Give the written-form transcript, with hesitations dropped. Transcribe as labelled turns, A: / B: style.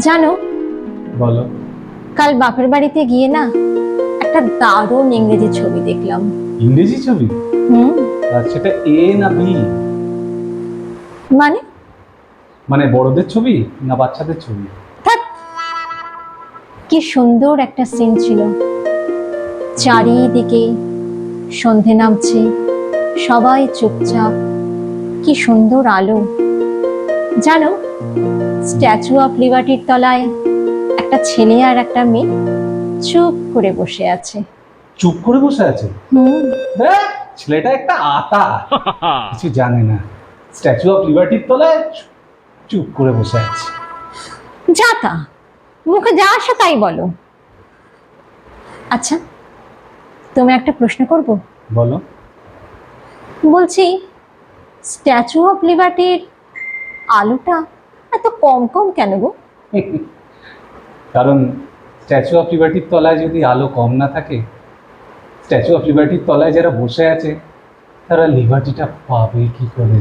A: জানো,
B: বলো।
A: কাল বাপের বাড়িতে গিয়ে না একটা দারুণ ইংরেজি ছবি দেখলাম।
B: ইংরেজি ছবি?
A: হুম।
B: আর সেটা এ না বি?
A: মানে?
B: মানে বড়দের ছবি না বাচ্চাদের ছবি?
A: ধ্যাৎ, কি সুন্দর একটা সিন ছিল। চারিদিকে সন্ধে নামছে, সবাই চুপচাপ, কি সুন্দর আলো। জানো, স্ট্যাচু অফ লিবার্টির তলায় একটা ছেলে আর একটা মেয়ে চুপ করে বসে আছে।
B: চুপ করে বসে আছে?
A: হুম।
B: দেখ, ছেলেটা একটা আতা, কিছু জানে না। স্ট্যাচু অফ লিবার্টির তলায় চুপ করে বসে আছে।
A: যা তা, মুখে যা আসে তাই বলো। আচ্ছা, তুমি একটা প্রশ্ন করব?
B: বলো।
A: বলছি, স্ট্যাচু অফ লিবার্টির আলোটা এত কম কম কেন গো?
B: কারণ স্ট্যাচু অফ লিবার্টির তলায় যদি আলো কম না থাকে, স্ট্যাচু অফ লিবার্টির তলায় যারা বসে আছে তারা লিবার্টিটা পাবে কি করে?